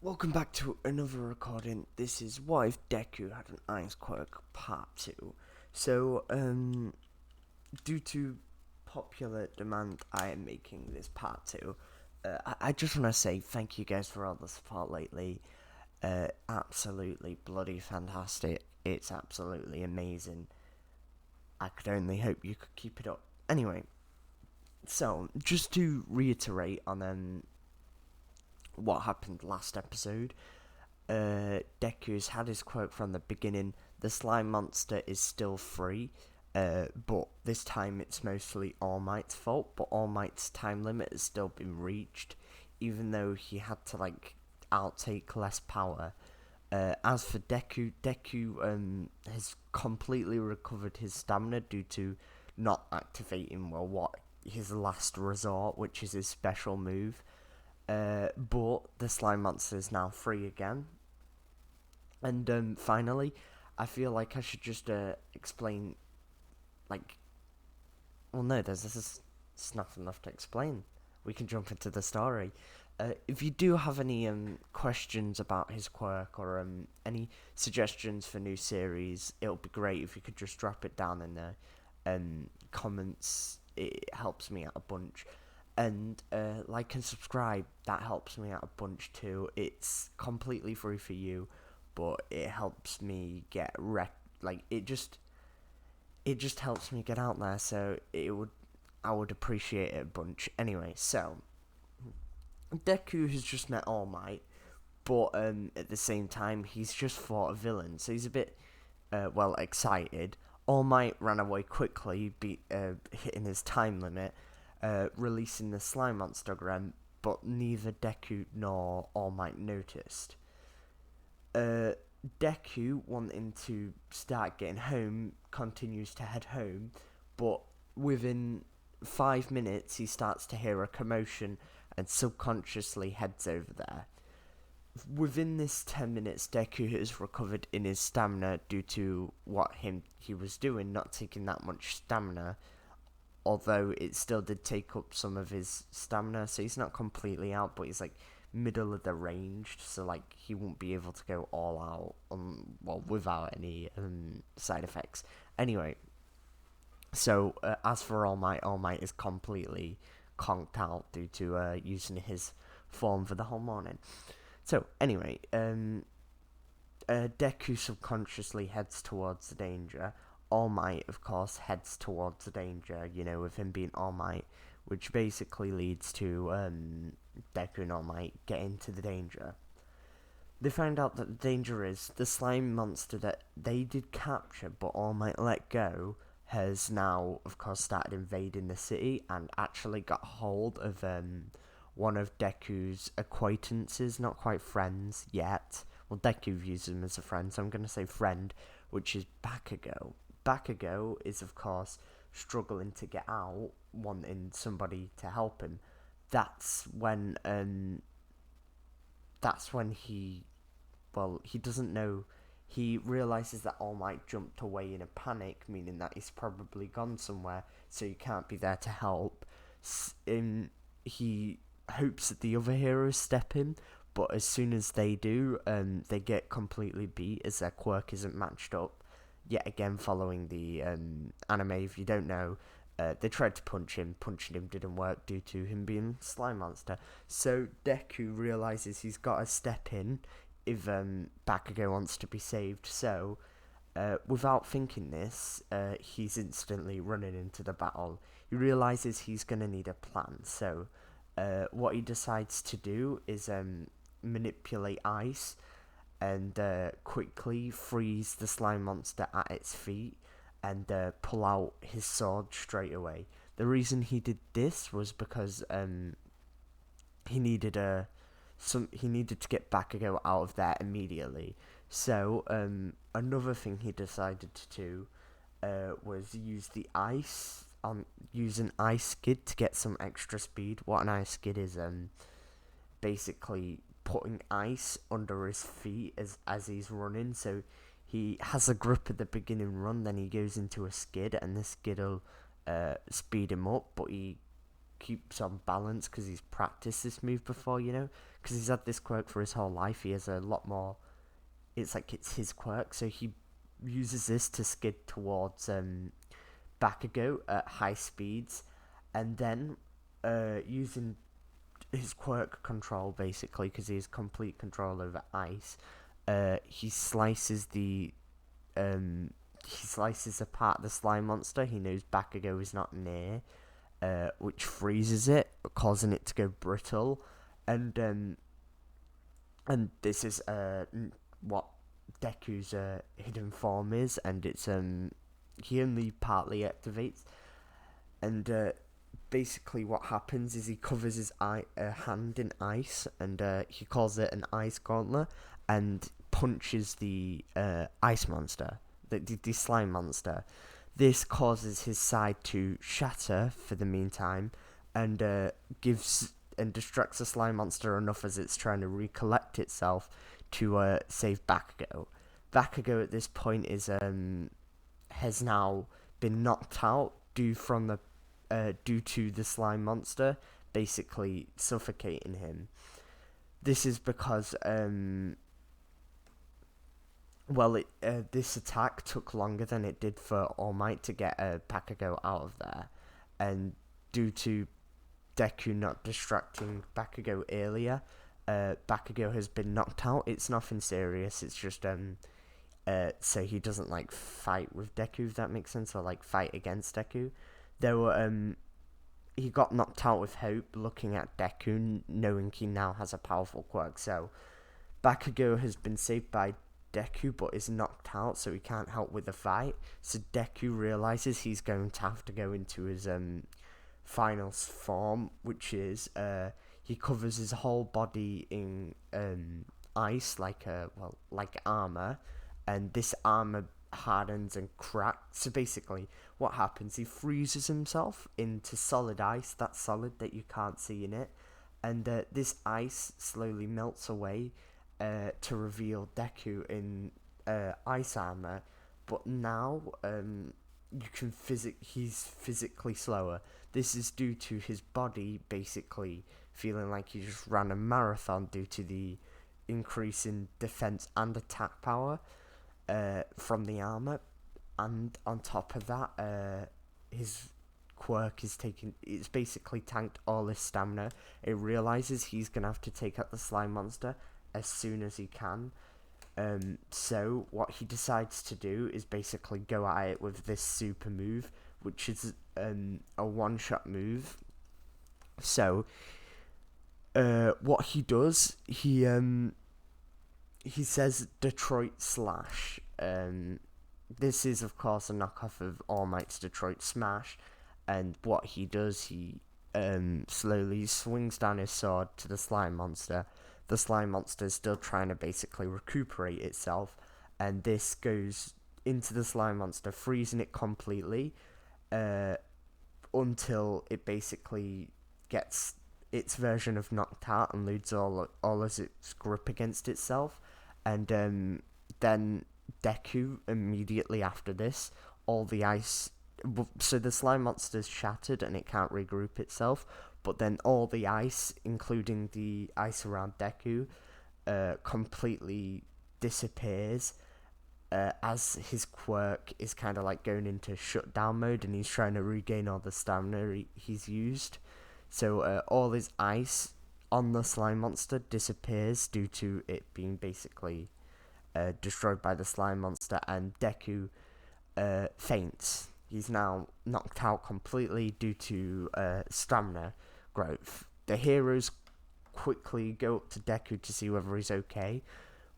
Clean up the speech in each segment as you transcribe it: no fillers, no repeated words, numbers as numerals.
Welcome back to another recording. This is What If Deku Had an Ice Quirk Part 2. So, due to popular demand, I am making this Part 2. I just want to say thank you guys for all the support lately. Absolutely bloody fantastic. It's absolutely amazing. I could only hope you could keep it up. Anyway, so just to reiterate on what happened last episode, Deku's had his quote from the beginning. The slime monster is still free, but this time it's mostly All Might's fault. But All Might's time limit has still been reached, even though he had to outtake less power. As for Deku has completely recovered his stamina due to not activating what his last resort, which is his special move. But the slime monster is now free again. And finally, I feel like I should just explain, like, well, no, it's not enough to explain. We can jump into the story. If you do have any questions about his quirk or any suggestions for new series, it'll be great if you could just drop it down in the comments. It helps me out a bunch. And like and subscribe, that helps me out a bunch too. It's completely free for you, but it helps me get it just helps me get out there. So I would appreciate it a bunch. Anyway, so Deku has just met All Might, but at the same time he's just fought a villain, so he's a bit excited. All Might ran away quickly, hitting his time limit, releasing the slime monster again, but neither Deku nor All Might noticed. Uh, Deku, wanting to start getting home, continues to head home, but within 5 minutes he starts to hear a commotion and subconsciously heads over there. Within this 10 minutes, Deku has recovered in his stamina due to what he was doing, not taking that much stamina, although it still did take up some of his stamina, so he's not completely out, but he's middle of the range, so he won't be able to go all out without any side effects. Anyway, so as for All Might is completely conked out due to using his form for the whole morning. So anyway, Deku subconsciously heads towards the danger. All Might, of course, heads towards the danger, with him being All Might, which basically leads to Deku and All Might get into the danger. They find out that the danger is the slime monster that they did capture but All Might let go has now, of course, started invading the city and actually got hold of one of Deku's acquaintances, not quite friends yet. Well, Deku views him as a friend, so I'm going to say friend, which is Backkk. Backkk is, of course, struggling to get out, wanting somebody to help him. That's when he doesn't know. He realizes that All Might jumped away in a panic, meaning that he's probably gone somewhere, so he can't be there to help. He hopes that the other heroes step in, but as soon as they do, they get completely beat as their quirk isn't matched up. Yet again, following the anime, if you don't know, they tried to punch him. Punching him didn't work due to him being a slime monster. So Deku realizes he's got to step in if Bakugo wants to be saved. So, without thinking this, he's instantly running into the battle. He realizes he's going to need a plan. So, what he decides to do is manipulate ice and quickly freeze the slime monster at its feet and pull out his sword straight away. The reason he did this was because he needed he needed to get Bakugo out of there immediately. So another thing he decided to do was use an ice skid to get some extra speed. What an ice skid is basically putting ice under his feet as he's running. So he has a grip at the beginning run, then he goes into a skid, and the skid will speed him up. But he keeps on balance because he's practiced this move before, because he's had this quirk for his whole life. He has a lot more. It's like it's his quirk, so he uses this to skid towards Bakugo at high speeds, and then using his quirk control basically, because he has complete control over ice. He slices apart the slime monster. He knows Bakugo is not near, which freezes it, causing it to go brittle, and this is what Deku's hidden form is, and it's he only partly activates, and basically what happens is he covers his hand in ice, and he calls it an ice gauntlet, and punches the ice monster, the slime monster. This causes his side to shatter for the meantime, and gives and distracts the slime monster enough as it's trying to recollect itself to save Bakugo. Bakugo at this point has now been knocked out due to the slime monster basically suffocating him. This is because this attack took longer than it did for All Might to get Bakugo out of there, and due to Deku not distracting Bakugo earlier, Bakugo has been knocked out. It's nothing serious. It's just so he doesn't like fight with Deku, if that makes sense, or like fight against Deku. He got knocked out with hope, looking at Deku, knowing he now has a powerful quirk. So Bakugo has been saved by Deku, but is knocked out, so he can't help with the fight. So Deku realizes he's going to have to go into his final form, which is he covers his whole body in ice, like armor, and this armor hardens and cracks. So basically, what happens? He freezes himself into solid ice, that's solid that you can't see in it, and this ice slowly melts away to reveal Deku in ice armor. But now he's physically slower. This is due to his body basically feeling like he just ran a marathon due to the increase in defense and attack power from the armor, and on top of that, his quirk it's basically tanked all his stamina. It realizes he's gonna have to take out the slime monster as soon as he can. So what he decides to do is basically go at it with this super move, which is a one-shot move. So what he does, he says Detroit Slash. This is of course a knockoff of All Might's Detroit Smash, and what he does, he slowly swings down his sword to the slime monster. The slime monster is still trying to basically recuperate itself, and this goes into the slime monster, freezing it completely, until it basically gets its version of knocked out and loses all of its grip against itself. And then Deku, immediately after this, all the ice... So the slime monster's shattered and it can't regroup itself, but then all the ice, including the ice around Deku, completely disappears as his quirk is kind of like going into shutdown mode, and he's trying to regain all the stamina he's used. So all his ice on the slime monster disappears due to it being basically destroyed by the slime monster, and Deku faints. He's now knocked out completely due to stamina growth. The heroes quickly go up to Deku to see whether he's okay,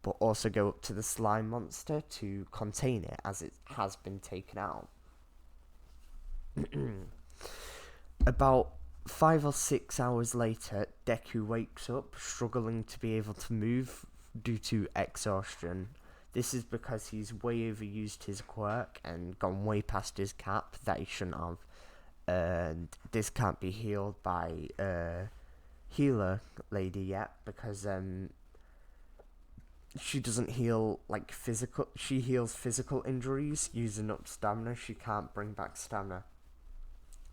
but also go up to the slime monster to contain it as it has been taken out. About 5 or 6 hours later, Deku wakes up, struggling to be able to move due to exhaustion. This is because he's way overused his quirk and gone way past his cap that he shouldn't have. And this can't be healed by healer lady yet, because she doesn't heal like physical. She heals physical injuries using up stamina. She can't bring back stamina.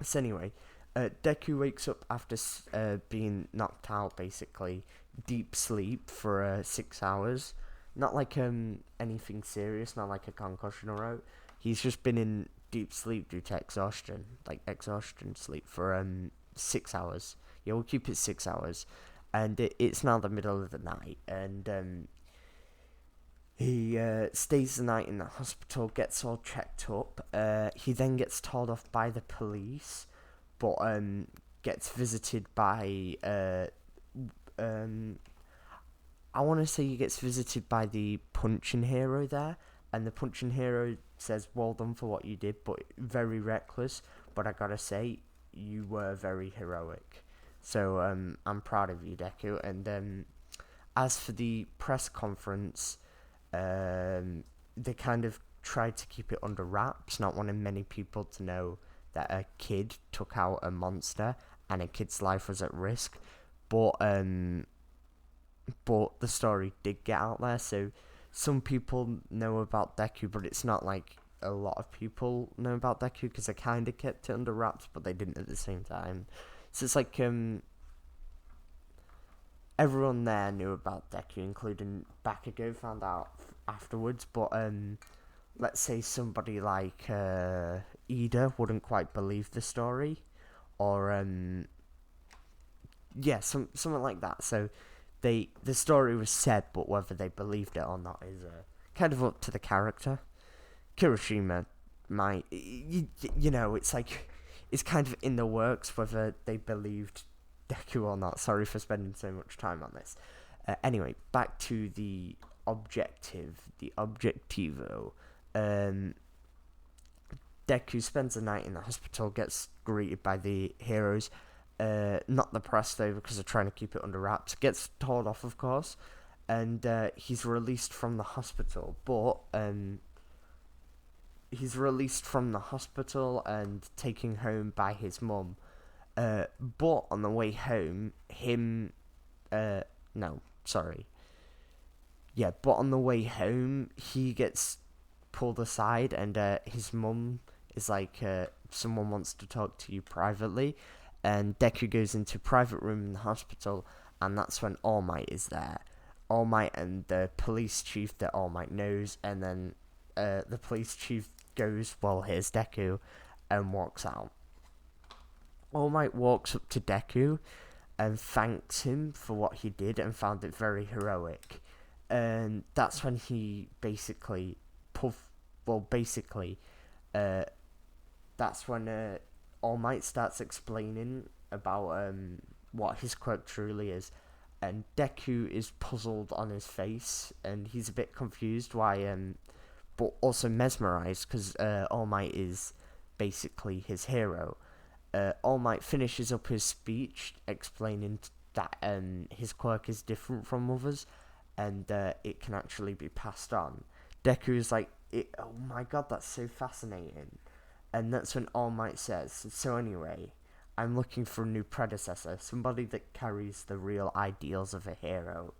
So anyway, Deku wakes up after being knocked out, basically deep sleep for 6 hours. Not like anything serious, not like a concussion or out. He's just been in deep sleep due to exhaustion, like exhaustion sleep for 6 hours. Yeah, we'll keep it 6 hours, and it's now the middle of the night, and he stays the night in the hospital, gets all checked up. He then gets told off by the police, but gets visited by I want to say he gets visited by the punching hero there, and the punching hero says, "Well done for what you did, but very reckless. But I gotta say, you were very heroic. So I'm proud of you, Deku." And as for the press conference, they kind of tried to keep it under wraps, not wanting many people to know that a kid took out a monster and a kid's life was at risk. But the story did get out there, so some people know about Deku, but it's not like a lot of people know about Deku because they kind of kept it under wraps, but they didn't at the same time. So it's like everyone there knew about Deku, including backkk, found out afterwards. But let's say somebody like Ida wouldn't quite believe the story, or yeah, something like that. So the story was said, but whether they believed it or not is kind of up to the character. Kirishima might, you know, it's like it's kind of in the works whether they believed Deku or not. Sorry for spending so much time on this. Anyway, back to the objectivo. Deku spends the night in the hospital, gets greeted by the heroes. Not the press though, because they're trying to keep it under wraps. Gets told off, of course, and he's released from the hospital. But he's released from the hospital and taken home by his mum. But on the way home, no, sorry. Yeah, but on the way home, he gets pulled aside, and his mum is like, someone wants to talk to you privately. And Deku goes into a private room in the hospital, and that's when All Might is there. All Might and the police chief that All Might knows, and then the police chief goes, "Well, here's Deku," and walks out. All Might walks up to Deku and thanks him for what he did and found it very heroic. And that's when he basically uh, that's when All Might starts explaining about what his quirk truly is, and Deku is puzzled on his face, and he's a bit confused why, but also mesmerized because All Might is basically his hero. All Might finishes up his speech explaining that his quirk is different from others, and it can actually be passed on. Deku's like, "Oh my god, that's so fascinating." And that's when All Might says, "So anyway, I'm looking for a new predecessor, somebody that carries the real ideals of a hero.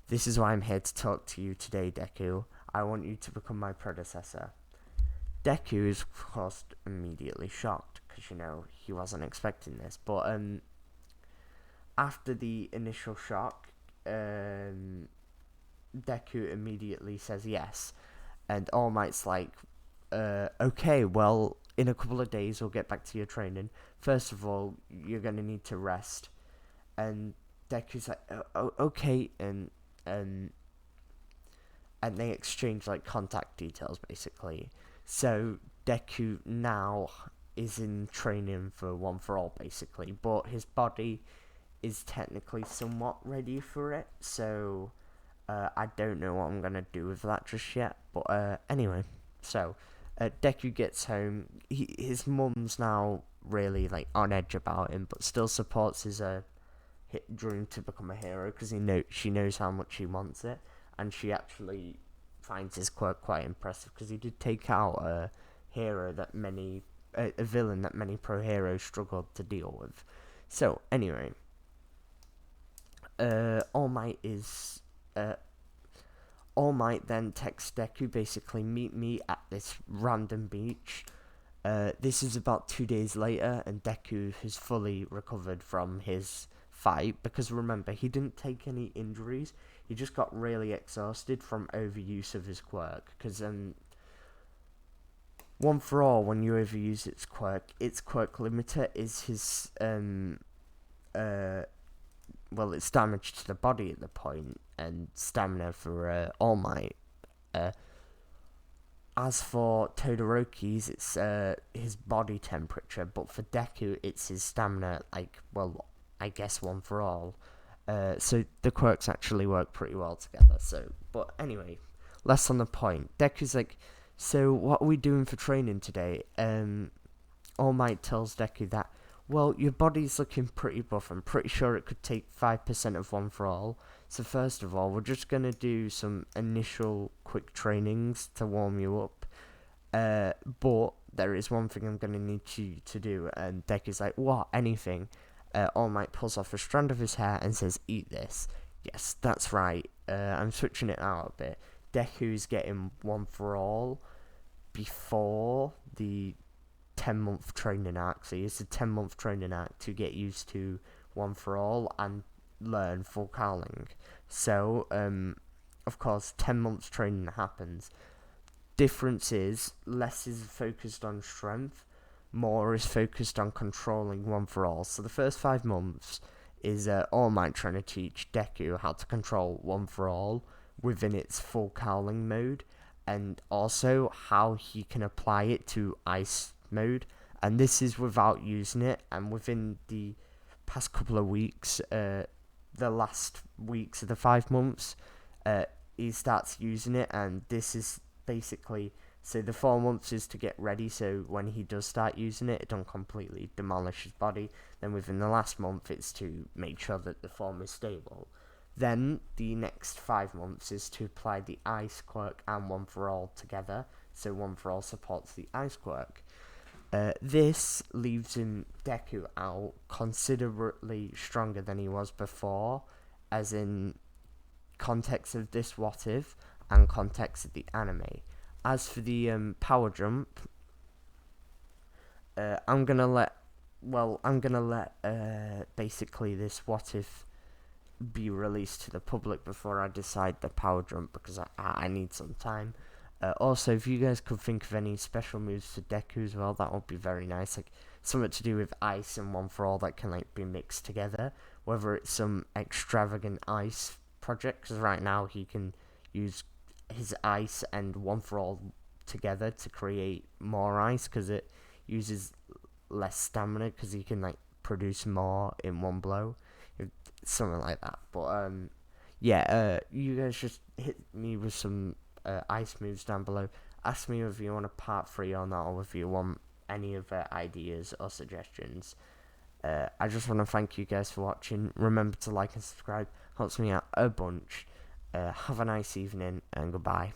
This is why I'm here to talk to you today, Deku. I want you to become my predecessor." Deku is, of course, immediately shocked, because, you know, he wasn't expecting this. But after the initial shock, Deku immediately says yes. And All Might's like, "Okay, well, in a couple of days we'll get back to your training. First of all, you're going to need to rest." And Deku's like, "Okay," and they exchange like contact details basically. So Deku now is in training for One for All basically, but his body is technically somewhat ready for it. So I don't know what I'm gonna do with that just yet. But anyway, so Deku gets home. His mum's now really like on edge about him, but still supports his dream to become a hero because she knows how much he wants it, and she actually finds his quirk quite impressive because he did take out a villain that many pro heroes struggled to deal with. So anyway, All Might then texts Deku, basically, "Meet me at this random beach This is about 2 days later, and Deku has fully recovered from his fight because remember, he didn't take any injuries. He just got really exhausted from overuse of his quirk. Because one for all, when you overuse its quirk limiter is his it's damage to the body at the point, and stamina for All Might. Uh, As for Todoroki's, it's his body temperature, but for Deku, it's his stamina, I guess one for all. So the quirks actually work pretty well together. But anyway, less on the point. Deku's like, so what are we doing for training today? All Might tells Deku that, well, your body's looking pretty buff. I'm pretty sure it could take 5% of one for all. So first of all, we're just going to do some initial quick trainings to warm you up. But there is one thing I'm going to need you to do. And Deku's like, what? Anything? All Might pulls off a strand of his hair and says, eat this. Yes, that's right. I'm switching it out a bit. Deku's getting one for all before the 10-month training arc. So it's a 10-month training arc to get used to one for all and learn full calling. So, of course, 10 months training happens. Difference is, less is focused on strength, more is focused on controlling one for all. So the first 5 months is All Might trying to teach Deku how to control one for all within its full cowling mode, and also how he can apply it to ice mode. And this is without using it, and within the past couple of weeks, the last weeks of the 5 months, he starts using it, and this is basically, so the 4 months is to get ready, so when he does start using it, it don't completely demolish his body. Then within the last month, it's to make sure that the form is stable. Then the next 5 months is to apply the ice quirk and one for all together, so one for all supports the ice quirk. This leaves Deku out considerably stronger than he was before, as in context of this what if and context of the anime. As for the power jump, I'm gonna let basically this what if be released to the public before I decide the power jump, because I need some time. Also, if you guys could think of any special moves for Deku as well, that would be very nice. Like something to do with ice and one for all that can be mixed together. Whether it's some extravagant ice project, because right now he can use his ice and one for all together to create more ice, because it uses less stamina, because he can produce more in one blow, something like that. But you guys just hit me with some ice moves down below. Ask me if you want a part 3 or not, or if you want any other ideas or suggestions. I just want to thank you guys for watching. Remember to like and subscribe, helps me out a bunch. Have a nice evening, and goodbye.